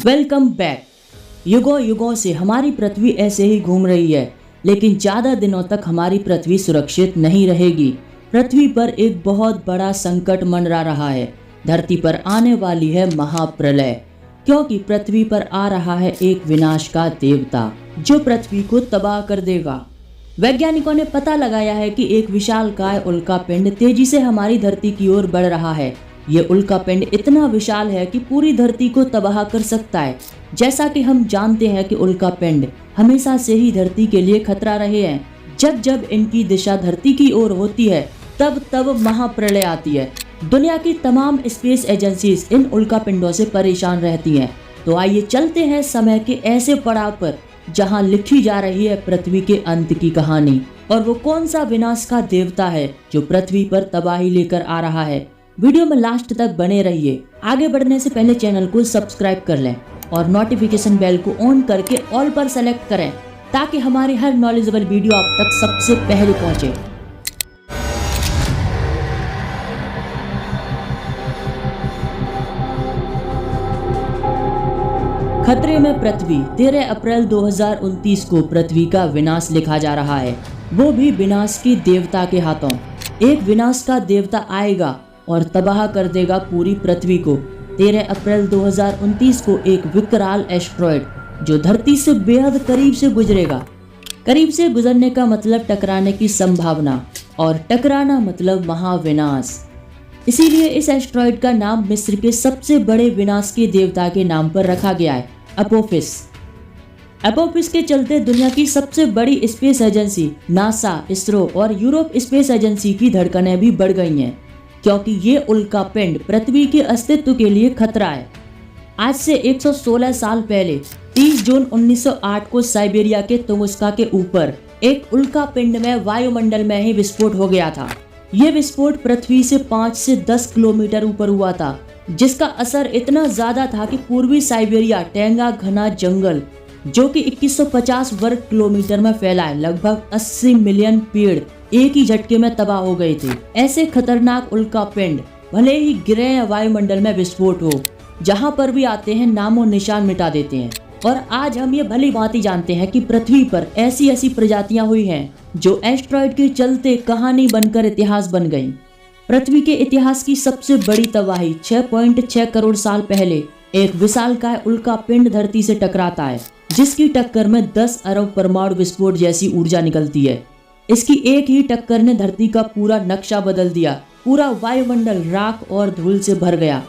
Welcome back. युगों युगों से हमारी पृथ्वी ऐसे ही घूम रही है, लेकिन ज़्यादा दिनों तक हमारी पृथ्वी सुरक्षित नहीं रहेगी। पृथ्वी पर एक बहुत बड़ा संकट मंडरा रहा है। धरती पर आने वाली है महाप्रलय, क्योंकि पृथ्वी पर आ रहा है एक विनाश का देवता जो पृथ्वी को तबाह कर देगा। वैज्ञानिकों ने पता लगाया है कि एक विशालकाय उल्कापिंड तेजी से हमारी धरती की ओर बढ़ रहा है। ये उल्कापिंड इतना विशाल है कि पूरी धरती को तबाह कर सकता है। जैसा कि हम जानते हैं कि उल्कापिंड हमेशा से ही धरती के लिए खतरा रहे हैं। जब जब इनकी दिशा धरती की ओर होती है तब तब महाप्रलय आती है। दुनिया की तमाम स्पेस एजेंसीज इन उल्कापिंडों से परेशान रहती हैं। तो आइए चलते हैं समय के ऐसे पड़ाव पर जहां लिखी जा रही है पृथ्वी के अंत की कहानी, और वो कौन सा विनाश का देवता है जो पृथ्वी पर तबाही लेकर आ रहा है। वीडियो में लास्ट तक बने रहिए। आगे बढ़ने से पहले चैनल को सब्सक्राइब कर लें और नोटिफिकेशन बेल को ऑन करके ऑल पर सेलेक्ट करें, ताकि हमारी हर नॉलेजेबल वीडियो आप तक सबसे पहले पहुंचे। खतरे में पृथ्वी। 13 अप्रैल 2029 को पृथ्वी का विनाश लिखा जा रहा है, वो भी विनाश के देवता के हाथों। एक विनाश का देवता आएगा और तबाह कर देगा पूरी पृथ्वी को। 13 अप्रैल 2029 को एक विकराल एस्ट्रॉयड जो धरती से बेहद करीब से गुजरेगा। करीब से गुजरने का मतलब टकराने की संभावना, और टकराना मतलब महाविनाश। इसीलिए इस एस्ट्रॉयड का नाम मिस्र के सबसे बड़े विनाश के देवता के नाम पर रखा गया है, अपोफिस। अपोफिस के चलते दुनिया की सबसे बड़ी स्पेस एजेंसी नासा, इसरो और यूरोप स्पेस एजेंसी की धड़कनें भी बढ़ गई हैं, क्योंकि ये उल्कापिंड पृथ्वी के अस्तित्व के लिए खतरा है। आज से 116 साल पहले 30 जून 1908 को साइबेरिया के तुंगुस्का के ऊपर एक उल्कापिंड में वायुमंडल में ही विस्फोट हो गया था। यह विस्फोट पृथ्वी से 5 से 10 किलोमीटर ऊपर हुआ था, जिसका असर इतना ज्यादा था कि पूर्वी साइबेरिया टैंगा घना जंगल, जो कि 2150 वर्ग किलोमीटर में फैला है, लगभग 80 मिलियन पेड़ एक ही झटके में तबाह हो गए थे। ऐसे खतरनाक उल्कापिंड भले ही गिरे या वायुमंडल में विस्फोट हो, जहां पर भी आते हैं नामो निशान मिटा देते हैं। और आज हम ये भली भांति जानते हैं कि पृथ्वी पर ऐसी ऐसी प्रजातियां हुई हैं जो एस्ट्रॉयड के चलते कहानी बनकर इतिहास बन गई। पृथ्वी के इतिहास की सबसे बड़ी तबाही 6.6 करोड़ साल पहले एक विशालकाय उल्कापिंड धरती से टकराता है, जिसकी टक्कर में 10 अरब परमाणु विस्फोट जैसी ऊर्जा निकलती है। इसकी एक ही टक्कर ने धरती का पूरा नक्शा बदल दिया। पूरा वायुमंडल राख और धूल से भर गया।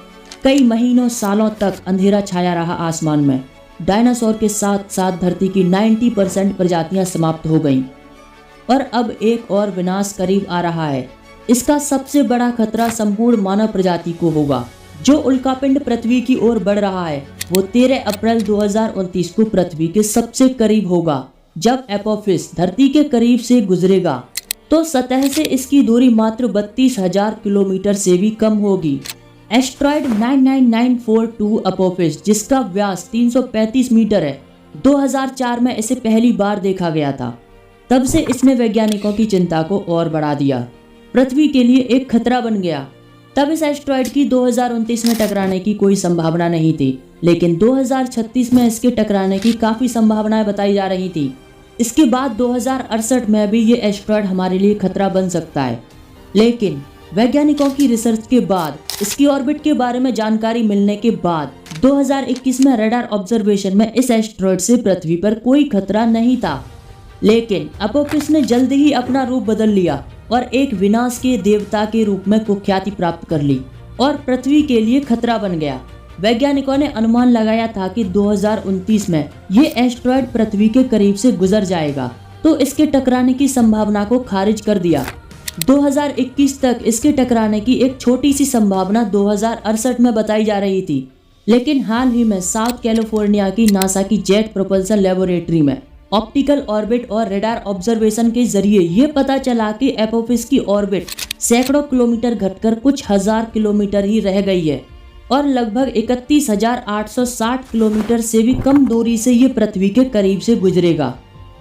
कई महीनों सालों तक अंधेरा छाया रहा आसमान में। डायनासोर के साथ साथ धरती की 90% प्रजातियां समाप्त हो गईं। और अब एक और विनाश करीब आ रहा है। इसका सबसे बड़ा खतरा संपूर्ण मानव प्रजाति को होगा। जो उल्कापिंड पृथ्वी की ओर बढ़ रहा है वो 13 अप्रैल 2029 को पृथ्वी के सबसे करीब होगा। जब एपोफिस धरती के करीब से गुजरेगा तो सतह से इसकी दूरी मात्र 32,000 किलोमीटर से भी कम होगी। एस्ट्रॉयड 99942 अपोफिस, जिसका व्यास 335 मीटर है, 2004 में इसे पहली बार देखा गया था। तब से इसने वैज्ञानिकों की चिंता को और बढ़ा दिया। पृथ्वी के लिए एक खतरा बन गया। तब इस एस्ट्रॉयड की 2029 में टकराने की कोई संभावना नहीं थी, लेकिन 2036 में इसके टकराने की काफी संभावनाएं बताई जा रही थी। इसके बाद 2068 में भी ये एस्ट्रॉयड हमारे लिए खतरा बन सकता है। लेकिन वैज्ञानिकों की रिसर्च के बाद, इसकी ऑर्बिट के बारे में जानकारी मिलने के बाद 2021 में रडार ऑब्जर्वेशन में इस एस्ट्रॉयड से पृथ्वी पर कोई खतरा नहीं था। लेकिन अपोफिस ने जल्द ही अपना रूप बदल लिया और एक विनाश के देवता के रूप में कुख्याति प्राप्त कर ली और पृथ्वी के लिए खतरा बन गया। वैज्ञानिकों ने अनुमान लगाया था कि 2029 में ये एस्ट्रॉयड पृथ्वी के करीब से गुजर जाएगा, तो इसके टकराने की संभावना को खारिज कर दिया। 2021 तक इसके टकराने की एक छोटी सी संभावना 2068 में बताई जा रही थी, लेकिन हाल ही में साउथ कैलिफोर्निया की नासा की जेट प्रोपल्सन लेबोरेटरी में ऑप्टिकल ऑर्बिट और रडार ऑब्जर्वेशन के जरिए ये पता चला कि एपोफिस की ऑर्बिट सैकड़ों किलोमीटर घटकर कुछ हजार किलोमीटर ही रह गई है और लगभग 31,860 किलोमीटर से भी कम दूरी से ये पृथ्वी के करीब से गुजरेगा।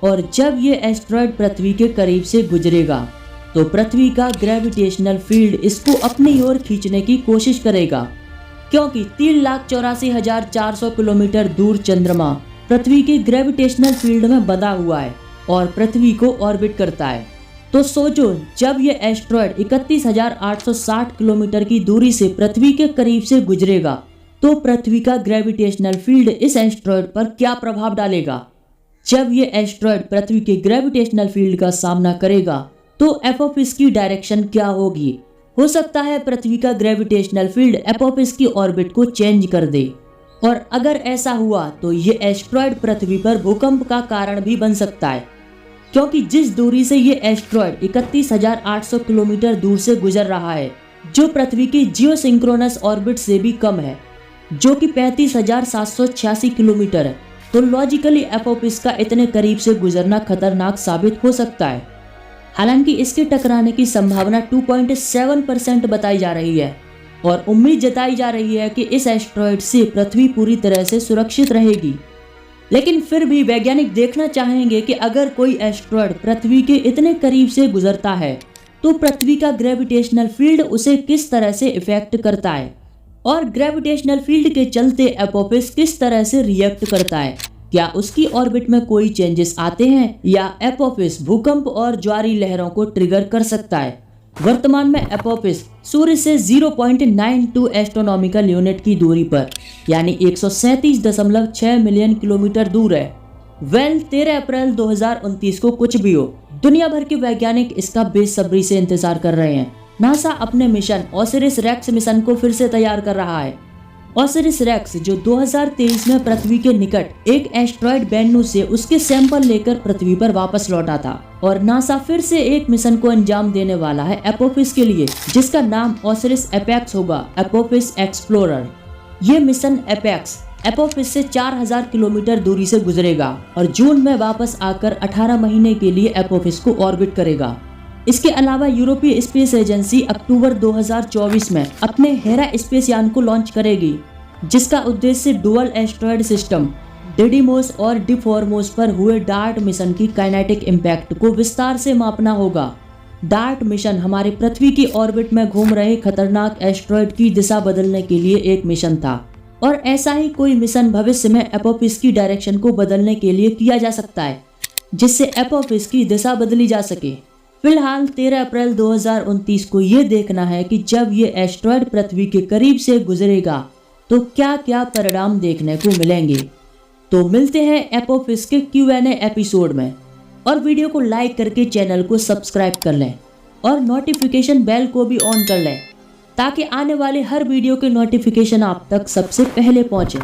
और जब ये एस्ट्रॉयड पृथ्वी के करीब से गुजरेगा तो पृथ्वी का ग्रेविटेशनल फील्ड इसको अपनी ओर खींचने की कोशिश करेगा। क्योंकि 3,84,400 किलोमीटर दूर चंद्रमा पृथ्वी के ग्रेविटेशनल फील्ड में बंधा हुआ है और पृथ्वी को ऑर्बिट करता है। तो सोचो, जब ये एस्ट्रॉयड 31,860 किलोमीटर की दूरी से पृथ्वी के करीब से गुजरेगा तो पृथ्वी का ग्रेविटेशनल फील्ड इस एस्ट्रॉयड पर क्या प्रभाव डालेगा। जब ये एस्ट्रॉयड पृथ्वी के ग्रेविटेशनल फील्ड का सामना करेगा तो एपोफिस की डायरेक्शन क्या होगी। हो सकता है पृथ्वी का ग्रेविटेशनल फील्ड एपोफिस की ऑर्बिट को चेंज कर दे, और अगर ऐसा हुआ तो ये एस्ट्रॉयड पृथ्वी पर भूकंप का कारण भी बन सकता है, क्योंकि जिस दूरी से ये एस्ट्रॉयड 31,800 किलोमीटर दूर से गुजर रहा है, जो पृथ्वी की जियोसिंक्रोनस ऑर्बिट से भी कम है, जो कि 35,786 किलोमीटर है, तो लॉजिकली एपोफिस का इतने करीब से गुजरना खतरनाक साबित हो सकता है। हालांकि इसके टकराने की संभावना 2.7% बताई जा रही है और उम्मीद जताई जा रही है कि इस एस्ट्रॉयड से पृथ्वी पूरी तरह से सुरक्षित रहेगी। लेकिन फिर भी वैज्ञानिक देखना चाहेंगे कि अगर कोई एस्ट्रॉयड पृथ्वी के इतने करीब से गुजरता है तो पृथ्वी का ग्रेविटेशनल फील्ड उसे किस तरह से इफेक्ट करता है और ग्रेविटेशनल फील्ड के चलते एपोफिस किस तरह से रिएक्ट करता है। क्या उसकी ऑर्बिट में कोई चेंजेस आते हैं या एपोफिस भूकंप और ज्वारी लहरों को ट्रिगर कर सकता है। वर्तमान में एपोफिस सूर्य से 0.92 एस्ट्रोनॉमिकल यूनिट की दूरी पर यानी 137.6 मिलियन किलोमीटर दूर है। 13 अप्रैल 2029 को कुछ भी हो, दुनिया भर के वैज्ञानिक इसका बेसब्री से इंतजार कर रहे हैं। नासा अपने मिशन ओसिरिस रेक्स मिशन को फिर से तैयार कर रहा है। ओसिरिस रेक्स जो 2023 में पृथ्वी के निकट एक एस्ट्रॉयड बेन्नू से उसके सैंपल लेकर पृथ्वी पर वापस लौटा था, और नासा फिर से एक मिशन को अंजाम देने वाला है एपोफिस के लिए, जिसका नाम ओसिरिस एपेक्स होगा, एपोफिस एक्सप्लोरर। ये मिशन एपेक्स एपोफिस से 4,000 किलोमीटर दूरी से गुजरेगा और जून में वापस आकर 18 महीने के लिए एपोफिस को ऑर्बिट करेगा। इसके अलावा यूरोपीय स्पेस एजेंसी अक्टूबर 2024 में अपने हेरा स्पेस यान को लॉन्च करेगी, जिसका उद्देश्य डुअल एस्ट्रॉयड सिस्टम डिडीमोस और डिफॉर्मोस पर हुए डार्ट मिशन की काइनेटिक इम्पैक्ट को विस्तार से मापना होगा। डार्ट मिशन हमारे पृथ्वी की ऑर्बिट में घूम रहे खतरनाक एस्ट्रॉयड की दिशा बदलने के लिए एक मिशन था, और ऐसा ही कोई मिशन भविष्य में एपोफिस की डायरेक्शन को बदलने के लिए किया जा सकता है, जिससे एपोफिस की दिशा बदली जा सके। फिलहाल 13 अप्रैल 2029 को ये देखना है कि जब ये एस्ट्रॉयड पृथ्वी के करीब से गुजरेगा तो क्या क्या परिणाम देखने को मिलेंगे। तो मिलते हैं एपोफिस के Q&A एपिसोड में, और वीडियो को लाइक करके चैनल को सब्सक्राइब कर लें और नोटिफिकेशन बेल को भी ऑन कर लें, ताकि आने वाले हर वीडियो के नोटिफिकेशन आप तक सबसे पहले पहुंचे।